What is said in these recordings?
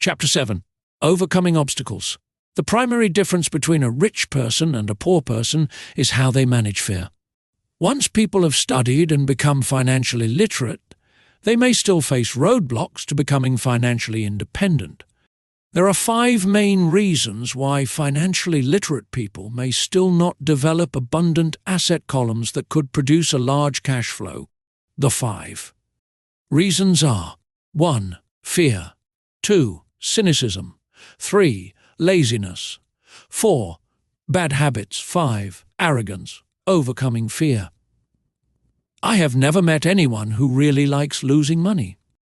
Chapter 7. Overcoming Obstacles. The primary difference between a rich person and a poor person is how they manage fear. Once people have studied and become financially literate, they may still face roadblocks to becoming financially independent. There are 5 main reasons why financially literate people may still not develop abundant asset columns that could produce a large cash flow. The 5 reasons are: 1. Fear. 2. Cynicism. 3. Laziness. 4. Bad habits. 5. Arrogance. Overcoming fear. I have never met anyone who really likes losing money.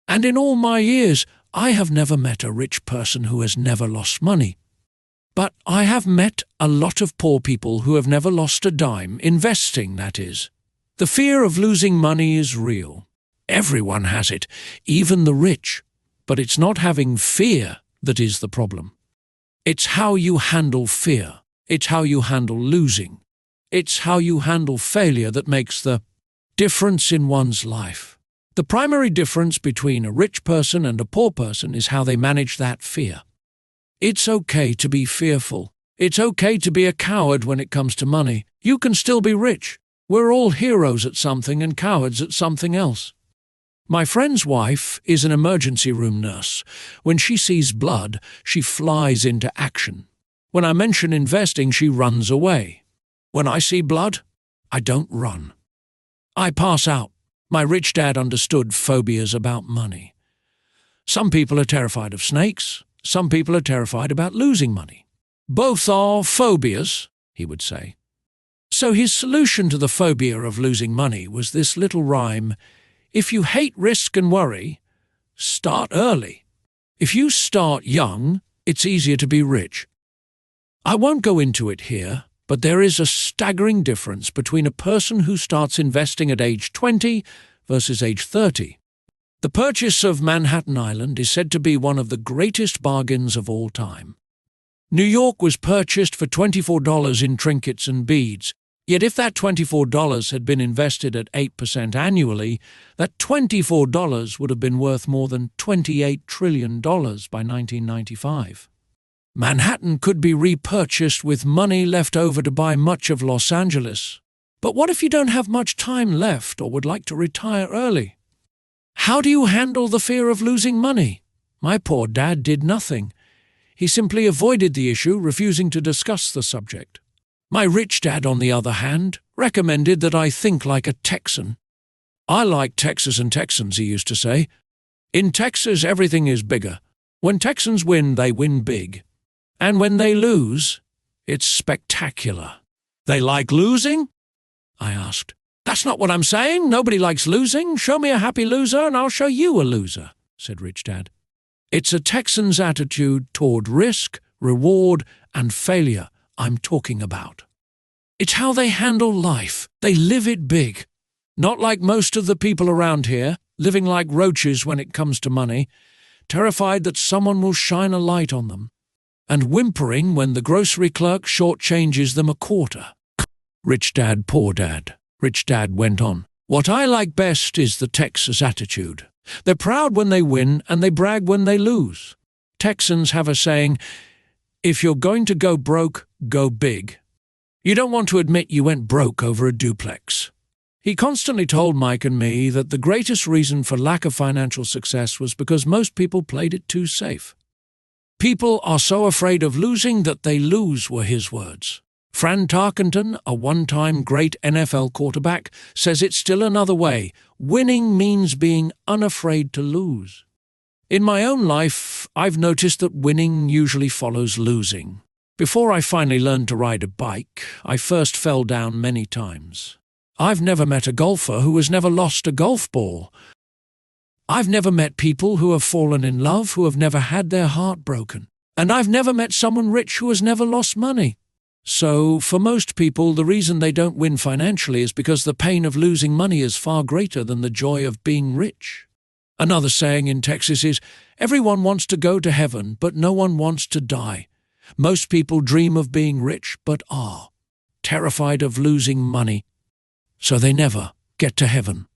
And in all my years, I have never met a rich person who has never lost money. But I have met a lot of poor people who have never lost a dime, investing, that is. The fear of losing money is real. Everyone has it, even the rich. But it's not having fear that is the problem. It's how you handle fear. It's how you handle losing. It's how you handle failure that makes the difference in one's life. The primary difference between a rich person and a poor person is how they manage that fear. It's okay to be fearful. It's okay to be a coward when it comes to money. You can still be rich. We're all heroes at something and cowards at something else. My friend's wife is an emergency room nurse. When she sees blood, she flies into action. When I mention investing, she runs away. When I see blood, I don't run. I pass out. My rich dad understood phobias about money. Some people are terrified of snakes. Some people are terrified about losing money. Both are phobias, he would say. So his solution to the phobia of losing money was this little rhyme: if you hate risk and worry, start early. If you start young, it's easier to be rich. I won't go into it here, but there is a staggering difference between a person who starts investing at age 20 versus age 30. The purchase of Manhattan Island is said to be one of the greatest bargains of all time. New York was purchased for $24 in trinkets and beads. Yet if that $24 had been invested at 8% annually, that $24 would have been worth more than $28 trillion by 1995. Manhattan could be repurchased with money left over to buy much of Los Angeles. But what if you don't have much time left or would like to retire early? How do you handle the fear of losing money? My poor dad did nothing. He simply avoided the issue, refusing to discuss the subject. My rich dad, on the other hand, recommended that I think like a Texan. I like Texas and Texans, he used to say. In Texas, everything is bigger. When Texans win, they win big. And when they lose, it's spectacular. They like losing? I asked. That's not what I'm saying. Nobody likes losing. Show me a happy loser and I'll show you a loser, said Rich Dad. It's a Texan's attitude toward risk, reward, and failure I'm talking about. It's how they handle life. They live it big. Not like most of the people around here, living like roaches when it comes to money, terrified that someone will shine a light on them, and whimpering when the grocery clerk shortchanges them a quarter. Rich Dad, poor dad. Rich Dad went on. What I like best is the Texas attitude. They're proud when they win and they brag when they lose. Texans have a saying, if you're going to go broke, go big. You don't want to admit you went broke over a duplex. He constantly told Mike and me that the greatest reason for lack of financial success was because most people played it too safe. People are so afraid of losing that they lose, were his words. Fran Tarkenton, a one-time great NFL quarterback, says it's still another way. Winning means being unafraid to lose. In my own life, I've noticed that winning usually follows losing. Before I finally learned to ride a bike, I first fell down many times. I've never met a golfer who has never lost a golf ball. I've never met people who have fallen in love who have never had their heart broken. And I've never met someone rich who has never lost money. So, for most people, the reason they don't win financially is because the pain of losing money is far greater than the joy of being rich. Another saying in Texas is, everyone wants to go to heaven, but no one wants to die. Most people dream of being rich, but are terrified of losing money, so they never get to heaven.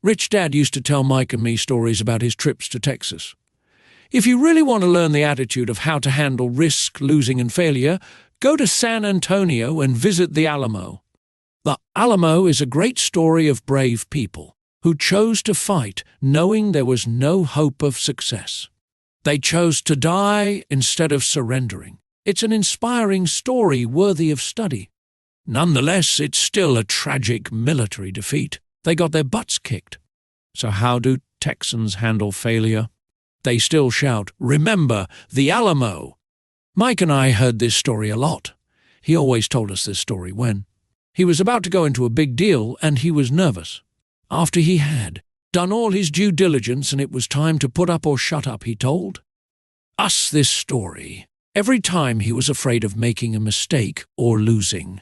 Rich Dad used to tell Mike and me stories about his trips to Texas. If you really want to learn the attitude of how to handle risk, losing and failure, go to San Antonio and visit the Alamo. The Alamo is a great story of brave people who chose to fight knowing there was no hope of success. They chose to die instead of surrendering. It's an inspiring story worthy of study. Nonetheless, it's still a tragic military defeat. They got their butts kicked. So how do Texans handle failure? They still shout, "Remember the Alamo!" Mike and I heard this story a lot. He always told us this story when he was about to go into a big deal and he was nervous. After he had done all his due diligence and it was time to put up or shut up, he told us this story every time he was afraid of making a mistake or losing.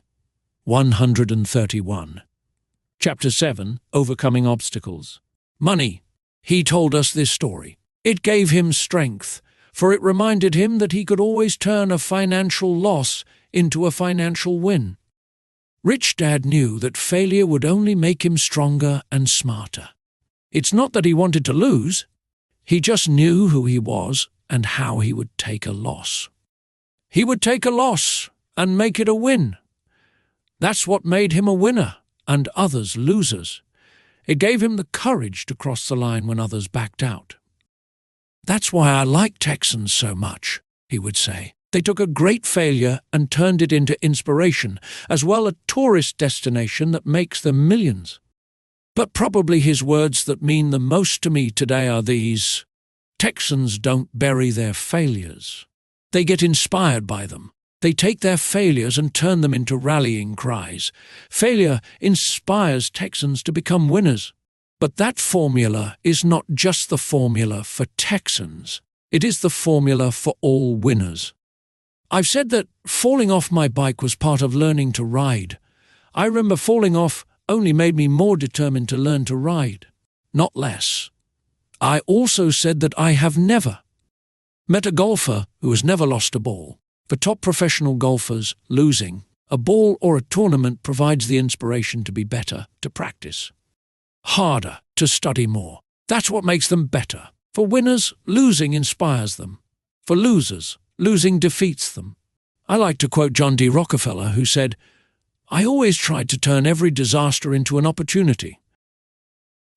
131. Chapter 7, Overcoming Obstacles. Money. He told us this story. It gave him strength, for it reminded him that he could always turn a financial loss into a financial win. Rich Dad knew that failure would only make him stronger and smarter. It's not that he wanted to lose. He just knew who he was and how he would take a loss. He would take a loss and make it a win. That's what made him a winner and others losers. It gave him the courage to cross the line when others backed out. "That's why I like Texans so much," he would say. "They took a great failure and turned it into inspiration, as well a tourist destination that makes them millions." But probably his words that mean the most to me today are these: Texans don't bury their failures. They get inspired by them. They take their failures and turn them into rallying cries. Failure inspires Texans to become winners. But that formula is not just the formula for Texans. It is the formula for all winners. I've said that falling off my bike was part of learning to ride. I remember falling off only made me more determined to learn to ride, not less. I also said that I have never met a golfer who has never lost a ball. For top professional golfers, losing a ball or a tournament provides the inspiration to be better, to practice harder, to study more. That's what makes them better. For winners, losing inspires them. For losers, losing defeats them. I like to quote John D. Rockefeller, who said, "I always tried to turn every disaster into an opportunity."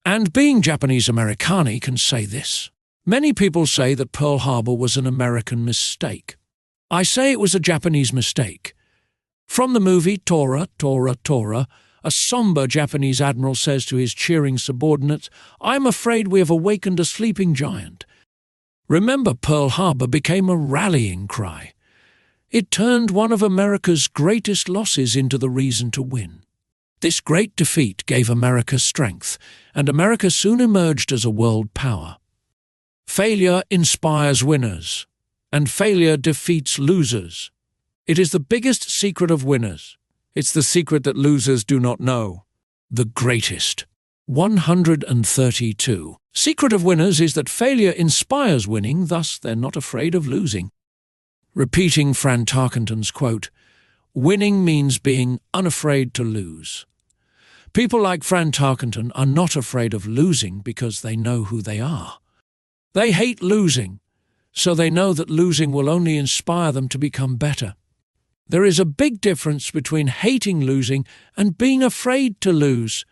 And being Japanese Americani can say this. Many people say that Pearl Harbor was an American mistake. I say it was a Japanese mistake. From the movie Tora, Tora, Tora, a somber Japanese admiral says to his cheering subordinates, "I'm afraid we have awakened a sleeping giant." Remember, Pearl Harbor became a rallying cry. It turned one of America's greatest losses into the reason to win. This great defeat gave America strength, and America soon emerged as a world power. Failure inspires winners, and failure defeats losers. It is the biggest secret of winners. It's the secret that losers do not know. The greatest. 132. Secret of winners is that failure inspires winning, thus they're not afraid of losing. Repeating Fran Tarkenton's quote, "Winning means being unafraid to lose." People like Fran Tarkenton are not afraid of losing because they know who they are. They hate losing, so they know that losing will only inspire them to become better. There is a big difference between hating losing and being afraid to lose.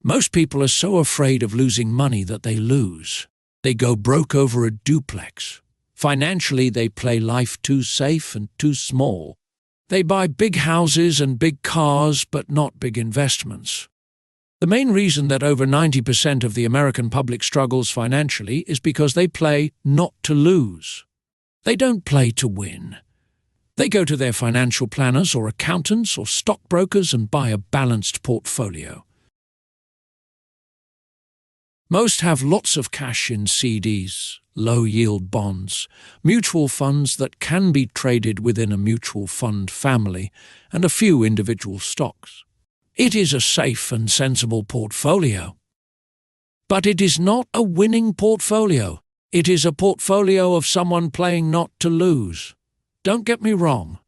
Most people are so afraid of losing money that they lose. They go broke over a duplex. Financially, they play life too safe and too small. They buy big houses and big cars, but not big investments. The main reason that over 90% of the American public struggles financially is because they play not to lose. They don't play to win. They go to their financial planners or accountants or stockbrokers and buy a balanced portfolio. Most have lots of cash in CDs, low-yield bonds, mutual funds that can be traded within a mutual fund family, and a few individual stocks. It is a safe and sensible portfolio. But it is not a winning portfolio. It is a portfolio of someone playing not to lose. Don't get me wrong.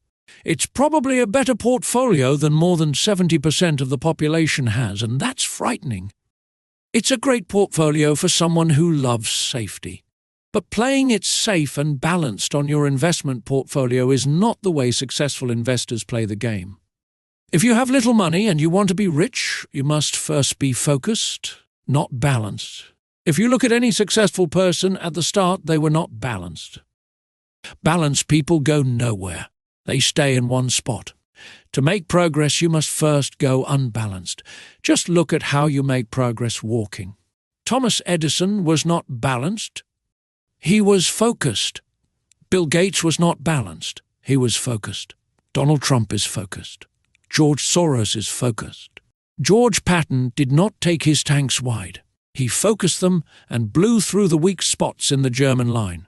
It's probably a better portfolio than more than 70% of the population has, and that's frightening. It's a great portfolio for someone who loves safety. But playing it safe and balanced on your investment portfolio is not the way successful investors play the game. If you have little money and you want to be rich, you must first be focused, not balanced. If you look at any successful person at the start, they were not balanced. Balanced people go nowhere. They stay in one spot. To make progress, you must first go unbalanced. Just look at how you make progress walking. Thomas Edison was not balanced. He was focused. Bill Gates was not balanced. He was focused. Donald Trump is focused. George Soros is focused. George Patton did not take his tanks wide. He focused them and blew through the weak spots in the German line.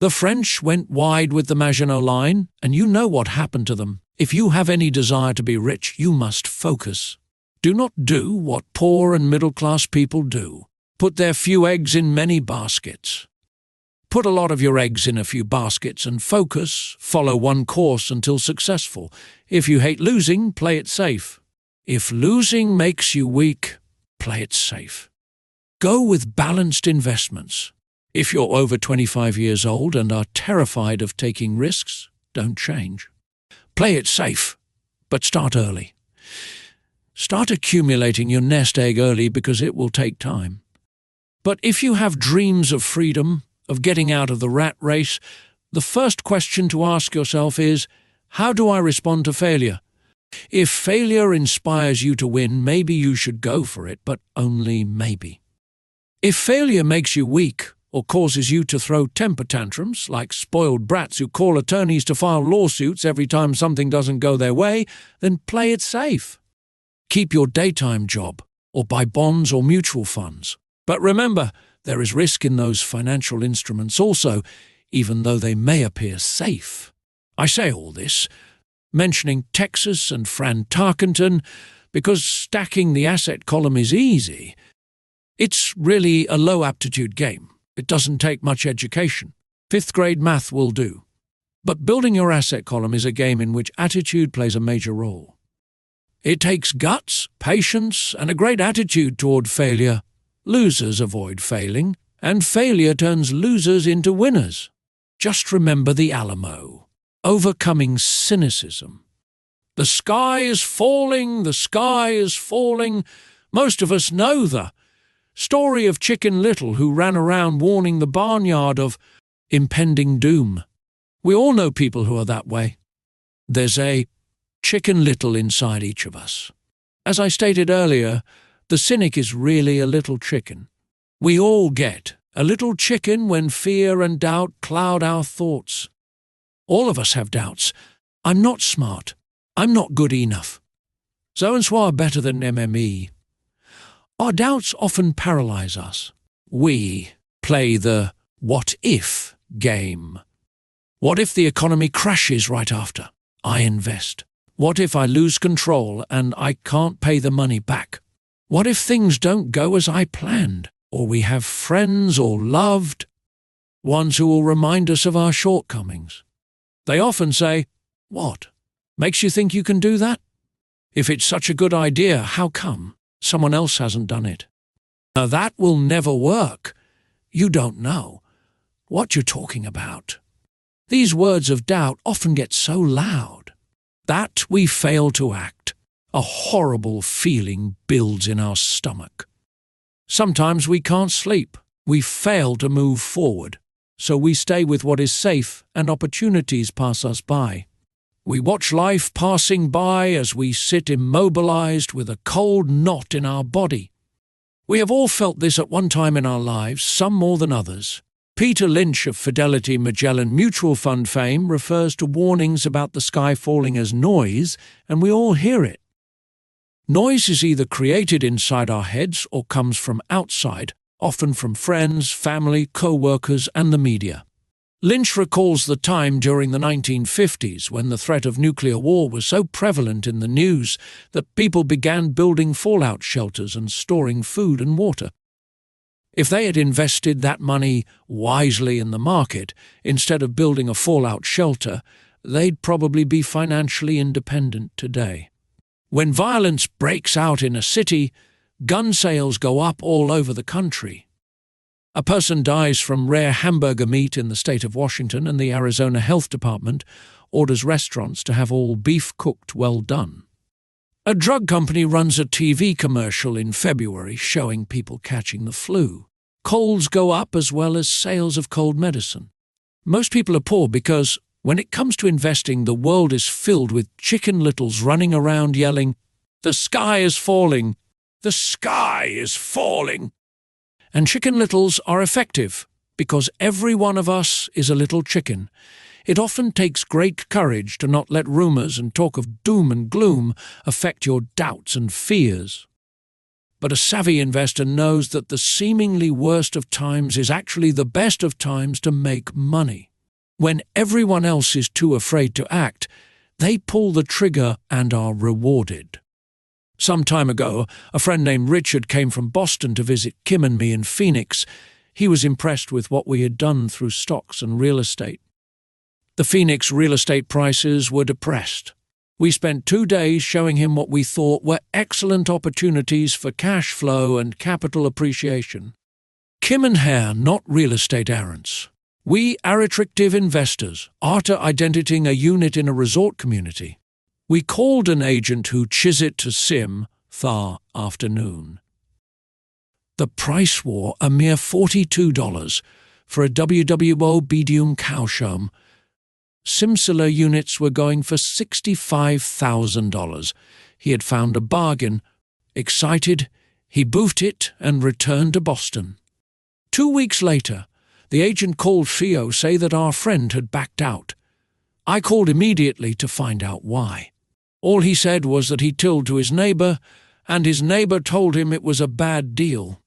The French went wide with the Maginot Line, and you know what happened to them. If you have any desire to be rich, you must focus. Do not do what poor and middle-class people do. Put their few eggs in many baskets. Put a lot of your eggs in a few baskets and focus. Follow one course until successful. If you hate losing, play it safe. If losing makes you weak, play it safe. Go with balanced investments. If you're over 25 years old and are terrified of taking risks, don't change. Play it safe, but start early. Start accumulating your nest egg early because it will take time. But if you have dreams of freedom, of getting out of the rat race, the first question to ask yourself is, how do I respond to failure? If failure inspires you to win, maybe you should go for it, but only maybe. If failure makes you weak, or causes you to throw temper tantrums, like spoiled brats who call attorneys to file lawsuits every time something doesn't go their way, then play it safe. Keep your daytime job, or buy bonds or mutual funds. But remember, there is risk in those financial instruments also, even though they may appear safe. I say all this, mentioning Texas and Fran Tarkenton, because stacking the asset column is easy. It's really a low-aptitude game. It doesn't take much education. 5th grade math will do. But building your asset column is a game in which attitude plays a major role. It takes guts, patience, and a great attitude toward failure. Losers avoid failing, and failure turns losers into winners. Just remember the Alamo. Overcoming cynicism. The sky is falling, the sky is falling. Most of us know the story of Chicken Little, who ran around warning the barnyard of impending doom. We all know people who are that way. There's a Chicken Little inside each of us. As I stated earlier, the cynic is really a little chicken. We all get a little chicken when fear and doubt cloud our thoughts. All of us have doubts. I'm not smart. I'm not good enough. So-and-so are better than MME. Our doubts often paralyze us. We play the what-if game. What if the economy crashes right after I invest? What if I lose control and I can't pay the money back? What if things don't go as I planned, or we have friends or loved ones who will remind us of our shortcomings? They often say, "What? Makes you think you can do that? If it's such a good idea, how come someone else hasn't done it?" Now that will never work. You don't know what you're talking about. These words of doubt often get so loud that we fail to act. A horrible feeling builds in our stomach. Sometimes we can't sleep. We fail to move forward, so we stay with what is safe and opportunities pass us by. We watch life passing by as we sit immobilized with a cold knot in our body. We have all felt this at one time in our lives, some more than others. Peter Lynch of Fidelity Magellan Mutual Fund fame refers to warnings about the sky falling as noise, and we all hear it. Noise is either created inside our heads or comes from outside, often from friends, family, co-workers, and the media. Lynch recalls the time during the 1950s when the threat of nuclear war was so prevalent in the news that people began building fallout shelters and storing food and water. If they had invested that money wisely in the market, instead of building a fallout shelter, they'd probably be financially independent today. When violence breaks out in a city, gun sales go up all over the country. A person dies from rare hamburger meat in the state of Washington, and the Arizona Health Department orders restaurants to have all beef cooked well done. A drug company runs a TV commercial in February showing people catching the flu. Colds go up as well as sales of cold medicine. Most people are poor because, when it comes to investing, the world is filled with chicken littles running around yelling, "The sky is falling! The sky is falling!" And chicken littles are effective because every one of us is a little chicken. It often takes great courage to not let rumors and talk of doom and gloom affect your doubts and fears. But a savvy investor knows that the seemingly worst of times is actually the best of times to make money. When everyone else is too afraid to act, they pull the trigger and are rewarded. Some time ago, a friend named Richard came from Boston to visit Kim and me in Phoenix. He was impressed with what we had done through stocks and real estate. The Phoenix real estate prices were depressed. We spent 2 days showing him what we thought were excellent opportunities for cash flow and capital appreciation. Kim and Hare, not real estate errands. We are attractive investors, after identifying a unit in a resort community. We called an agent who chisit to sim thar afternoon. The price war a mere $42 for a WWO Bedium Cowshome. Simsila units were going for $65,000. He had found a bargain. Excited, he boofed it and returned to Boston. 2 weeks later, the agent called Theo say that our friend had backed out. I called immediately to find out why. All he said was that he told to his neighbour, and his neighbour told him it was a bad deal.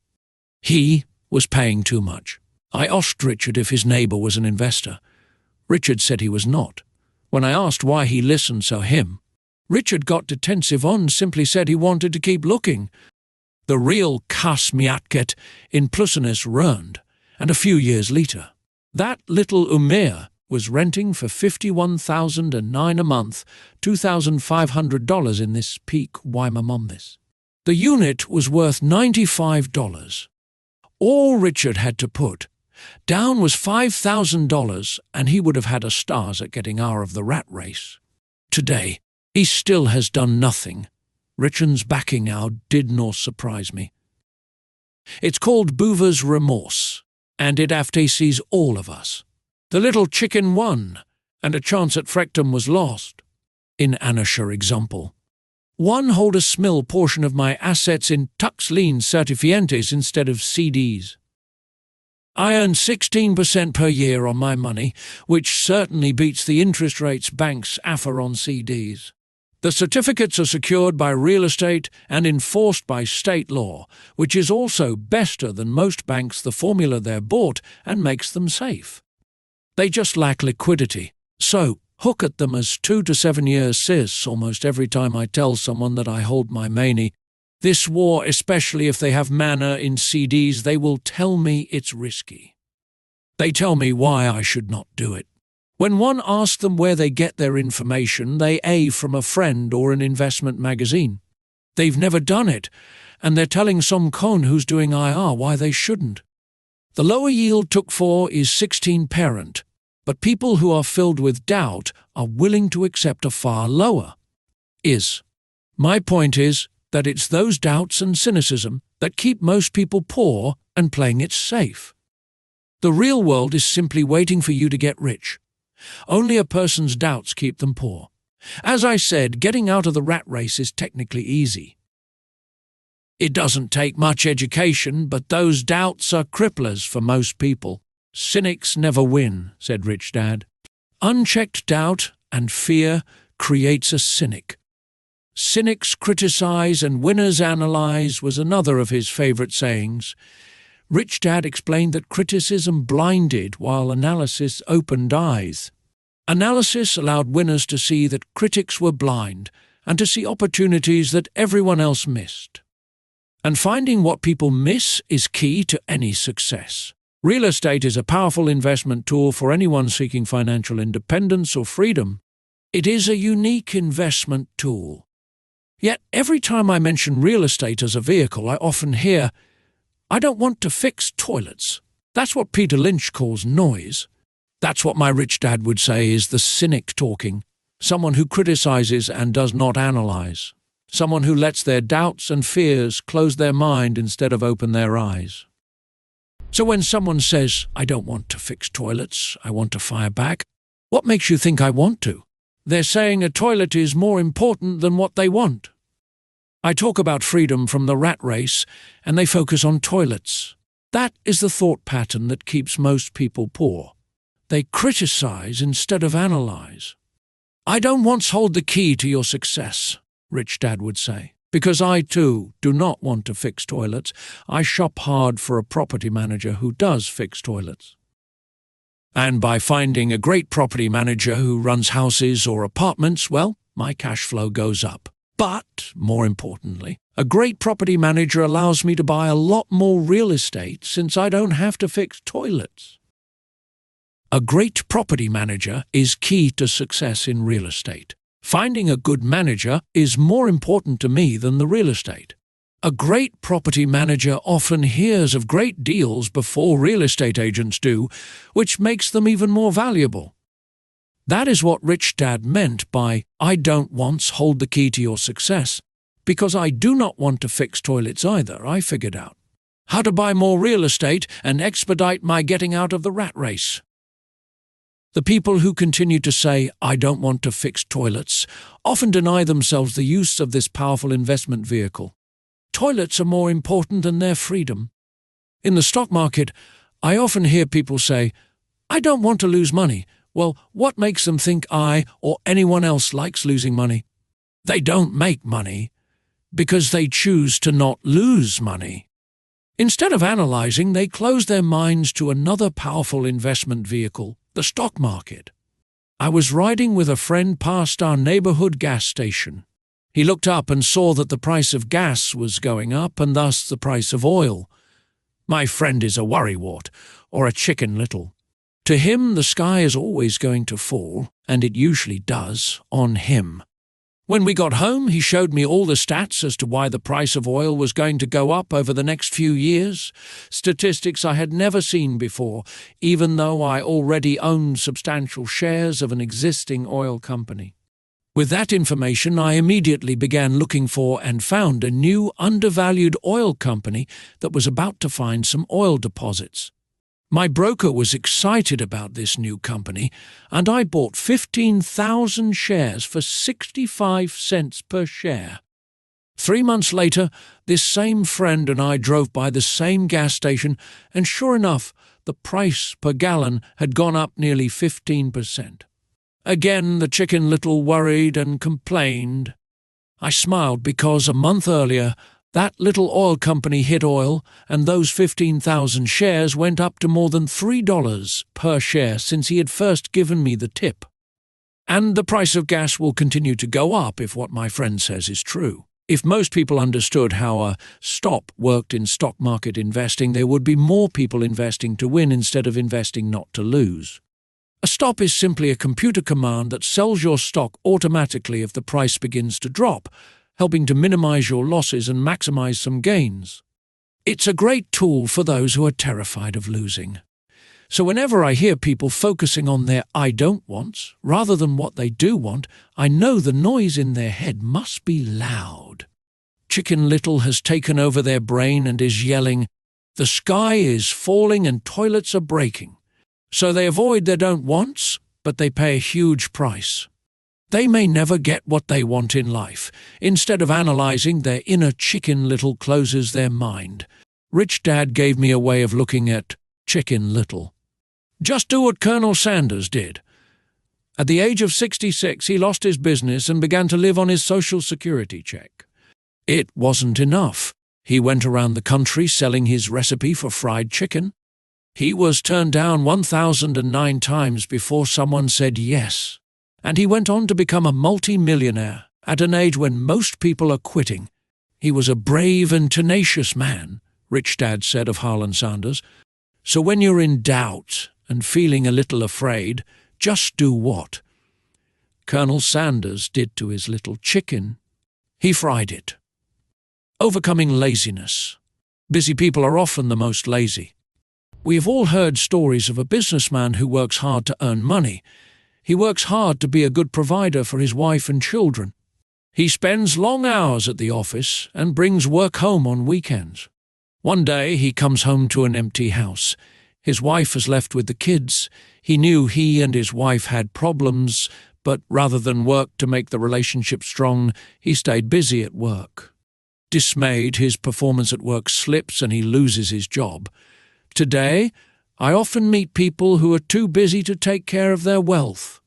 He was paying too much. I asked Richard if his neighbour was an investor. Richard said he was not. When I asked why he listened so him, Richard got defensive and simply said he wanted to keep looking. The real Kas Miatket in Plusinus ruined, and a few years later, that little Umair was renting for $51,009 a month, $2,500 in this peak Waimamombis. The unit was worth $95. All Richard had to put down was $5,000, and he would have had a stars at getting out of the rat race. Today, he still has done nothing. Richard's backing out did not surprise me. It's called Boover's remorse, and it after-sees all of us. The little chicken won, and a chance at Frectum was lost. In Anasher example, one hold a small portion of my assets in Tux Lean Certifientes instead of CDs. I earn 16% per year on my money, which certainly beats the interest rates banks offer on CDs. The certificates are secured by real estate and enforced by state law, which is also better than most banks. The formula they're bought and makes them safe. They just lack liquidity, so hook at them as 2 to 7 years sis almost every time I tell someone that I hold my money. This war, especially if they have mana in CDs, they will tell me it's risky. They tell me why I should not do it. When one asks them where they get their information, they A from a friend or an investment magazine. They've never done it, and they're telling some con who's doing IR why they shouldn't. The lower yield took 4 is 16 parent, but people who are filled with doubt are willing to accept a far lower. My point is that it's those doubts and cynicism that keep most people poor and playing it safe. The real world is simply waiting for you to get rich. Only a person's doubts keep them poor. As I said, getting out of the rat race is technically easy. It doesn't take much education, but those doubts are cripplers for most people. Cynics never win, said Rich Dad. Unchecked doubt and fear creates a cynic. Cynics criticize and winners analyze was another of his favorite sayings. Rich Dad explained that criticism blinded while analysis opened eyes. Analysis allowed winners to see that critics were blind and to see opportunities that everyone else missed. And finding what people miss is key to any success. Real estate is a powerful investment tool for anyone seeking financial independence or freedom. It is a unique investment tool. Yet every time I mention real estate as a vehicle, I often hear, "I don't want to fix toilets. That's what Peter Lynch calls noise. That's what my rich dad would say is the cynic talking, someone who criticizes and does not analyze, someone who lets their doubts and fears close their mind instead of open their eyes. So when someone says, "I don't want to fix toilets, I want to fire back," what makes you think I want to? They're saying a toilet is more important than what they want. I talk about freedom from the rat race, and they focus on toilets. That is the thought pattern that keeps most people poor. They criticize instead of analyze. "I don't once hold the key to your success," Rich Dad would say, "because I too do not want to fix toilets. I shop hard for a property manager who does fix toilets." And by finding a great property manager who runs houses or apartments, well, my cash flow goes up. But, more importantly, a great property manager allows me to buy a lot more real estate since I don't have to fix toilets. A great property manager is key to success in real estate. Finding a good manager is more important to me than the real estate. A great property manager often hears of great deals before real estate agents do, which makes them even more valuable. That is what Rich Dad meant by "I don't once hold the key to your success," because I do not want to fix toilets either. I figured out how to buy more real estate and expedite my getting out of the rat race. The people who continue to say, "I don't want to fix toilets," often deny themselves the use of this powerful investment vehicle. Toilets are more important than their freedom. In the stock market, I often hear people say, "I don't want to lose money." Well, what makes them think I or anyone else likes losing money? They don't make money because they choose to not lose money. Instead of analyzing, they close their minds to another powerful investment vehicle, the stock market. I was riding with a friend past our neighborhood gas station. He looked up and saw that the price of gas was going up and thus the price of oil. My friend is a worrywart, or a chicken little. To him, the sky is always going to fall, and it usually does, on him. When we got home, he showed me all the stats as to why the price of oil was going to go up over the next few years, statistics I had never seen before, even though I already owned substantial shares of an existing oil company. With that information, I immediately began looking for and found a new undervalued oil company that was about to find some oil deposits. My broker was excited about this new company, and I bought 15,000 shares for 65 cents per share. 3 months later, this same friend and I drove by the same gas station, and sure enough, the price per gallon had gone up nearly 15%. Again, the chicken little worried and complained. I smiled because a month earlier, that little oil company hit oil, and those 15,000 shares went up to more than $3 per share since he had first given me the tip. And the price of gas will continue to go up if what my friend says is true. If most people understood how a stop worked in stock market investing, there would be more people investing to win instead of investing not to lose. A stop is simply a computer command that sells your stock automatically if the price begins to drop, helping to minimize your losses and maximize some gains. It's a great tool for those who are terrified of losing. So whenever I hear people focusing on their "I don't wants" rather than what they do want, I know the noise in their head must be loud. Chicken Little has taken over their brain and is yelling, "The sky is falling and toilets are breaking." So they avoid their don't wants, but they pay a huge price. They may never get what they want in life. Instead of analyzing, their inner Chicken Little closes their mind. Rich Dad gave me a way of looking at Chicken Little. Just do what Colonel Sanders did. At the age of 66, he lost his business and began to live on his Social Security check. It wasn't enough. He went around the country selling his recipe for fried chicken. He was turned down 1,009 times before someone said yes. And he went on to become a multi-millionaire at an age when most people are quitting. He was a brave and tenacious man, Rich Dad said of Harlan Sanders. So when you're in doubt and feeling a little afraid, just do what Colonel Sanders did to his little chicken. He fried it. Overcoming laziness. Busy people are often the most lazy. We have all heard stories of a businessman who works hard to earn money. He works hard to be a good provider for his wife and children. He spends long hours at the office and brings work home on weekends. One day he comes home to an empty house. His wife has left with the kids. He knew he and his wife had problems, but rather than work to make the relationship strong, he stayed busy at work. Dismayed, his performance at work slips and he loses his job. Today, I often meet people who are too busy to take care of their wealth,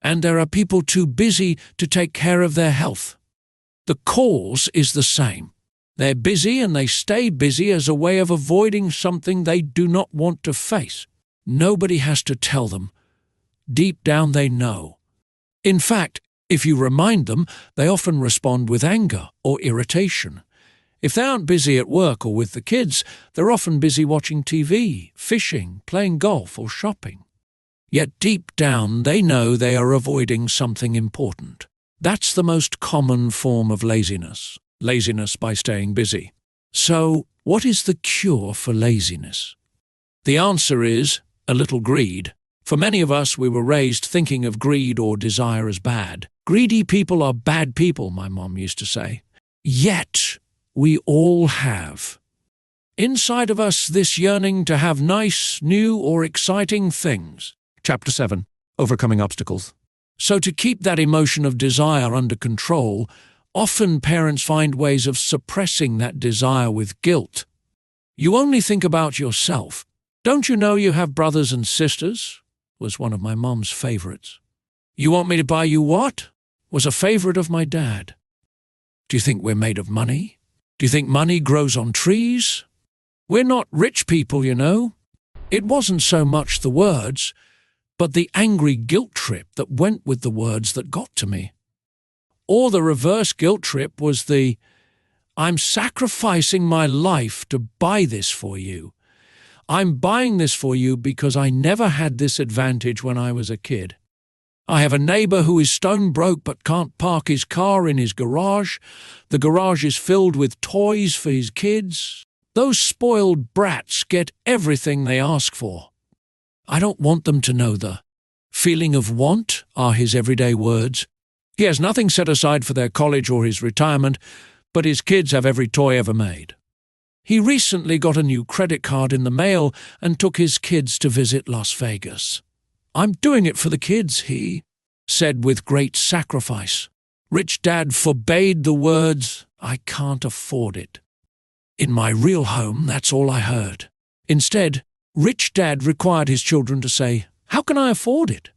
and there are people too busy to take care of their health. The cause is the same. They're busy and they stay busy as a way of avoiding something they do not want to face. Nobody has to tell them. Deep down they know. In fact, if you remind them, they often respond with anger or irritation. If they aren't busy at work or with the kids, they're often busy watching TV, fishing, playing golf or shopping. Yet deep down they know they are avoiding something important. That's the most common form of laziness by staying busy. So, what is the cure for laziness? The answer is a little greed. For many of us, we were raised thinking of greed or desire as bad. Greedy people are bad people, my mom used to say. Yet, we all have inside of us this yearning to have nice, new, or exciting things. Chapter 7. Overcoming Obstacles. So to keep that emotion of desire under control, often parents find ways of suppressing that desire with guilt. You only think about yourself. Don't you know you have brothers and sisters? Was one of my mom's favorites. You want me to buy you what? Was a favorite of my dad. Do you think we're made of money? Do you think money grows on trees? We're not rich people, you know. It wasn't so much the words, but the angry guilt trip that went with the words that got to me. Or the reverse guilt trip was the, I'm sacrificing my life to buy this for you. I'm buying this for you because I never had this advantage when I was a kid. I have a neighbor who is stone broke but can't park his car in his garage. The garage is filled with toys for his kids. Those spoiled brats get everything they ask for. I don't want them to know the feeling of want are his everyday words. He has nothing set aside for their college or his retirement, but his kids have every toy ever made. He recently got a new credit card in the mail and took his kids to visit Las Vegas. I'm doing it for the kids, he said with great sacrifice. Rich Dad forbade the words, I can't afford it. In my real home, that's all I heard. Instead, Rich Dad required his children to say, how can I afford it?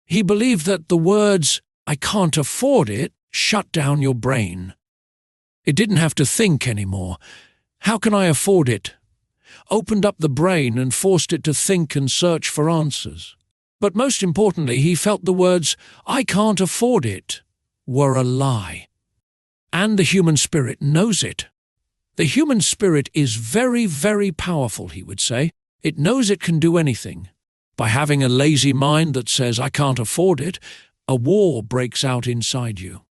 He believed that the words, I can't afford it, shut down your brain. It didn't have to think anymore. How can I afford it? Opened up the brain and forced it to think and search for answers. But most importantly, he felt the words, I can't afford it, were a lie. And the human spirit knows it. The human spirit is very, very powerful, he would say. It knows it can do anything. By having a lazy mind that says, I can't afford it, a war breaks out inside you.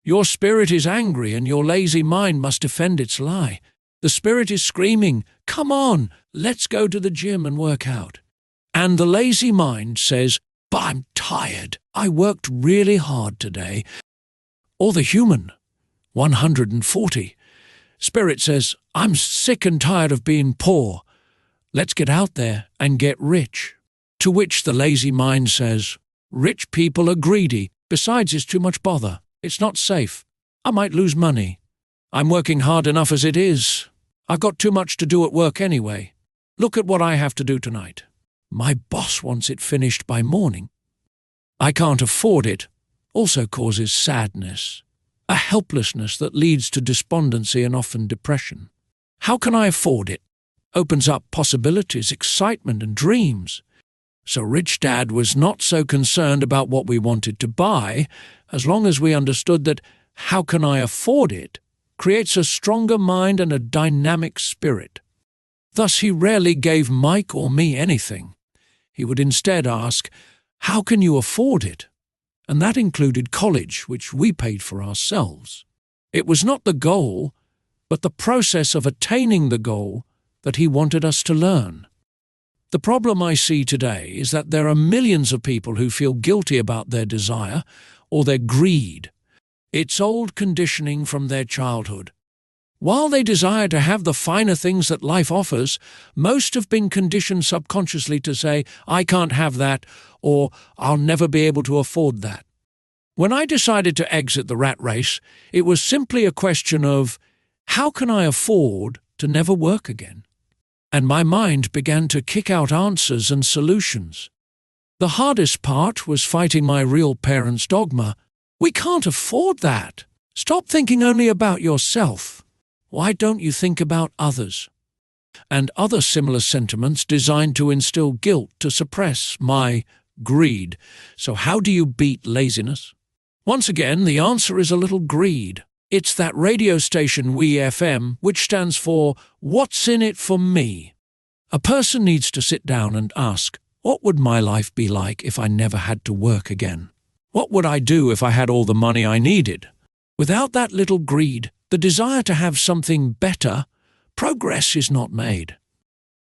Your spirit is angry and your lazy mind must defend its lie. The spirit is screaming, come on, let's go to the gym and work out. And the lazy mind says, but I'm tired. I worked really hard today. Or the human, 140. Spirit says, I'm sick and tired of being poor. Let's get out there and get rich. To which the lazy mind says, rich people are greedy. Besides, it's too much bother. It's not safe. I might lose money. I'm working hard enough as it is. I've got too much to do at work anyway. Look at what I have to do tonight. My boss wants it finished by morning. I can't afford it also causes sadness, a helplessness that leads to despondency and often depression. How can I afford it? Opens up possibilities, excitement and dreams. So Rich Dad was not so concerned about what we wanted to buy, as long as we understood that how can I afford it creates a stronger mind and a dynamic spirit. Thus he rarely gave Mike or me anything. He would instead ask, how can you afford it? And that included college, which we paid for ourselves. It was not the goal, but the process of attaining the goal that he wanted us to learn. The problem I see today is that there are millions of people who feel guilty about their desire or their greed. It's old conditioning from their childhood. While they desire to have the finer things that life offers, most have been conditioned subconsciously to say, "I can't have that," or "I'll never be able to afford that." When I decided to exit the rat race, it was simply a question of, how can I afford to never work again? And my mind began to kick out answers and solutions. The hardest part was fighting my real parents' dogma. "We can't afford that. Stop thinking only about yourself. Why don't you think about others?" And other similar sentiments designed to instill guilt to suppress my greed. So how do you beat laziness? Once again, the answer is a little greed. It's that radio station WeFM, which stands for "What's in it for me?" A person needs to sit down and ask, what would my life be like if I never had to work again? What would I do if I had all the money I needed? Without that little greed, the desire to have something better, progress is not made.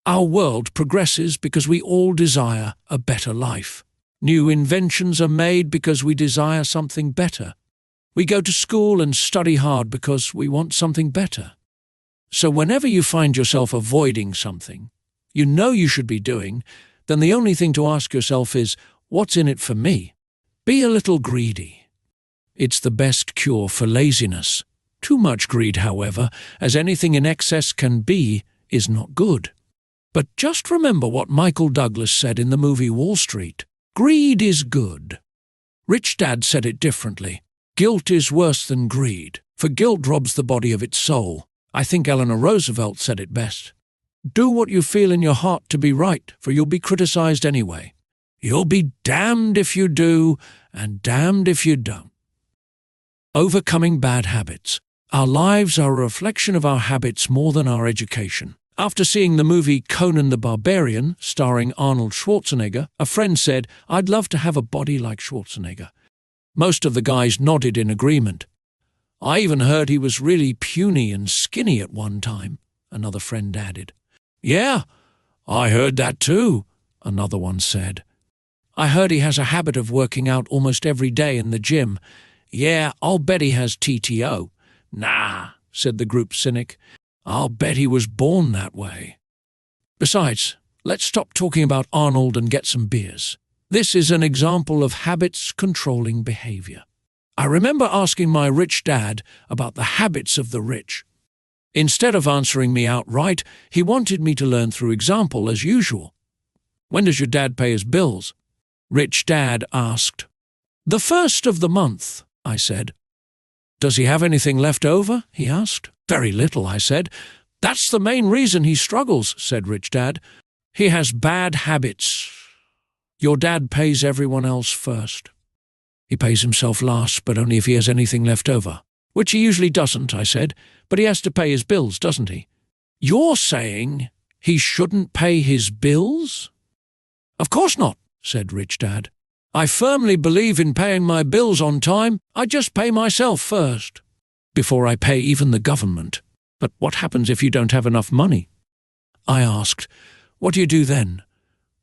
Our world progresses because we all desire a better life. New inventions are made because we desire something better. We go to school and study hard because we want something better. So whenever you find yourself avoiding something you know you should be doing, then the only thing to ask yourself is, what's in it for me? Be a little greedy. It's the best cure for laziness. Too much greed, however, as anything in excess can be, is not good. But just remember what Michael Douglas said in the movie Wall Street. Greed is good. Rich Dad said it differently. Guilt is worse than greed, for guilt robs the body of its soul. I think Eleanor Roosevelt said it best. Do what you feel in your heart to be right, for you'll be criticized anyway. You'll be damned if you do, and damned if you don't. Overcoming bad habits. Our lives are a reflection of our habits more than our education. After seeing the movie Conan the Barbarian, starring Arnold Schwarzenegger, a friend said, "I'd love to have a body like Schwarzenegger." Most of the guys nodded in agreement. "I even heard he was really puny and skinny at one time," another friend added. "Yeah, I heard that too," another one said. "I heard he has a habit of working out almost every day in the gym. Yeah, I'll bet he has TTO." "Nah," said the group cynic. "I'll bet he was born that way." Besides, let's stop talking about Arnold and get some beers. This is an example of habits controlling behavior. I remember asking my rich dad about the habits of the rich. Instead of answering me outright, he wanted me to learn through example as usual. "When does your dad pay his bills?" Rich Dad asked. "The first of the month," I said. "Does he have anything left over?" he asked. "Very little," I said. "That's the main reason he struggles," said Rich Dad. "He has bad habits. Your dad pays everyone else first. He pays himself last, but only if he has anything left over." "Which he usually doesn't," I said, "but he has to pay his bills, doesn't he?" "You're saying he shouldn't pay his bills?" "Of course not," said Rich Dad. "I firmly believe in paying my bills on time. I just pay myself first, before I pay even the government." "But what happens if you don't have enough money?" I asked. "What do you do then?"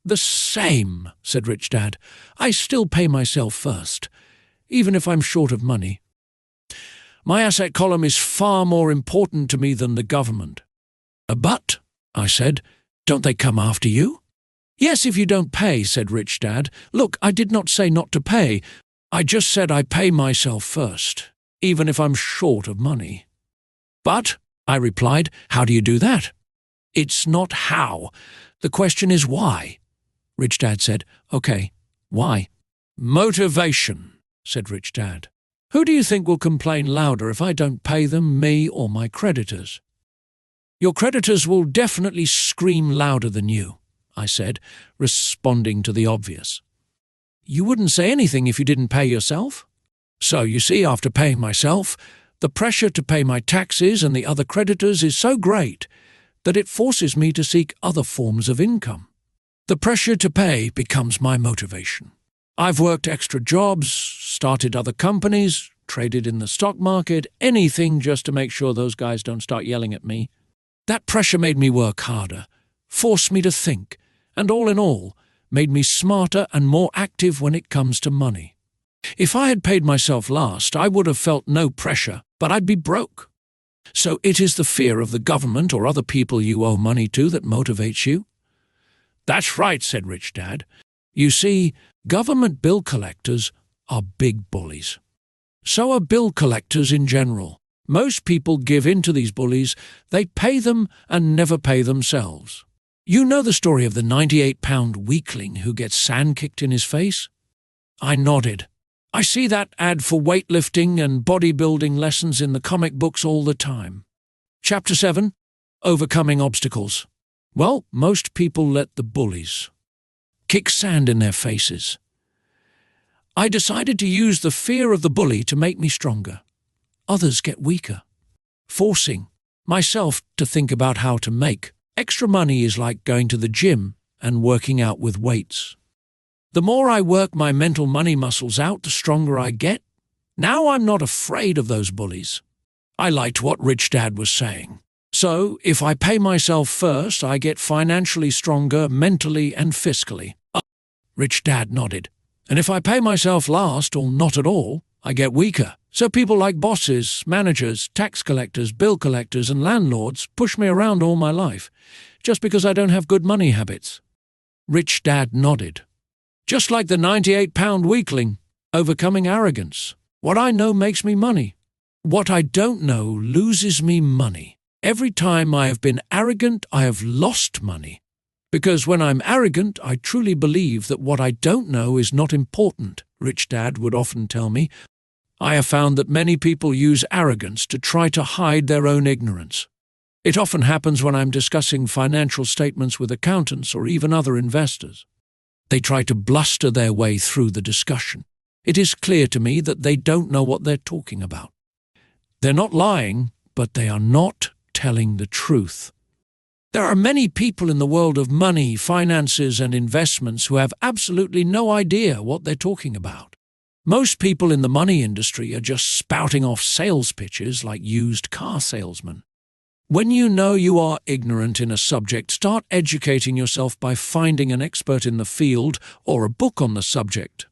"The same," said Rich Dad. "I still pay myself first, even if I'm short of money. My asset column is far more important to me than the government." "But," I said, "don't they come after you?" "Yes, if you don't pay," said Rich Dad. "Look, I did not say not to pay. I just said I pay myself first, even if I'm short of money." "But," I replied, "how do you do that?" "It's not how. The question is why." Rich Dad said, "Okay, why?" "Motivation," said Rich Dad. "Who do you think will complain louder if I don't pay them, me or my creditors?" "Your creditors will definitely scream louder than you," I said, responding to the obvious. "You wouldn't say anything if you didn't pay yourself?" "So, you see, after paying myself, the pressure to pay my taxes and the other creditors is so great that it forces me to seek other forms of income. The pressure to pay becomes my motivation. I've worked extra jobs, started other companies, traded in the stock market, anything just to make sure those guys don't start yelling at me. That pressure made me work harder, forced me to think, and all in all, made me smarter and more active when it comes to money. If I had paid myself last, I would have felt no pressure, but I'd be broke. So it is the fear of the government or other people you owe money to that motivates you? That's right, said Rich Dad. You see, government bill collectors are big bullies. So are bill collectors in general. Most people give in to these bullies. They pay them and never pay themselves. You know the story of the 98-pound weakling who gets sand kicked in his face? I nodded. I see that ad for weightlifting and bodybuilding lessons in the comic books all the time. Chapter 7. Overcoming Obstacles. Well, most people let the bullies kick sand in their faces. I decided to use the fear of the bully to make me stronger. Others get weaker. Forcing myself to think about how to make extra money is like going to the gym and working out with weights. The more I work my mental money muscles out, the stronger I get. Now I'm not afraid of those bullies. I liked what Rich Dad was saying. So, if I pay myself first, I get financially stronger mentally and fiscally. Rich Dad nodded. And if I pay myself last, or not at all, I get weaker. So people like bosses, managers, tax collectors, bill collectors, and landlords push me around all my life, just because I don't have good money habits. Rich Dad nodded. Just like the 98-pound weakling, overcoming arrogance. What I know makes me money. What I don't know loses me money. Every time I have been arrogant, I have lost money. Because when I'm arrogant, I truly believe that what I don't know is not important, Rich Dad would often tell me. I have found that many people use arrogance to try to hide their own ignorance. It often happens when I'm discussing financial statements with accountants or even other investors. They try to bluster their way through the discussion. It is clear to me that they don't know what they're talking about. They're not lying, but they are not telling the truth. There are many people in the world of money, finances, and investments who have absolutely no idea what they're talking about. Most people in the money industry are just spouting off sales pitches like used car salesmen. When you know you are ignorant in a subject, start educating yourself by finding an expert in the field or a book on the subject.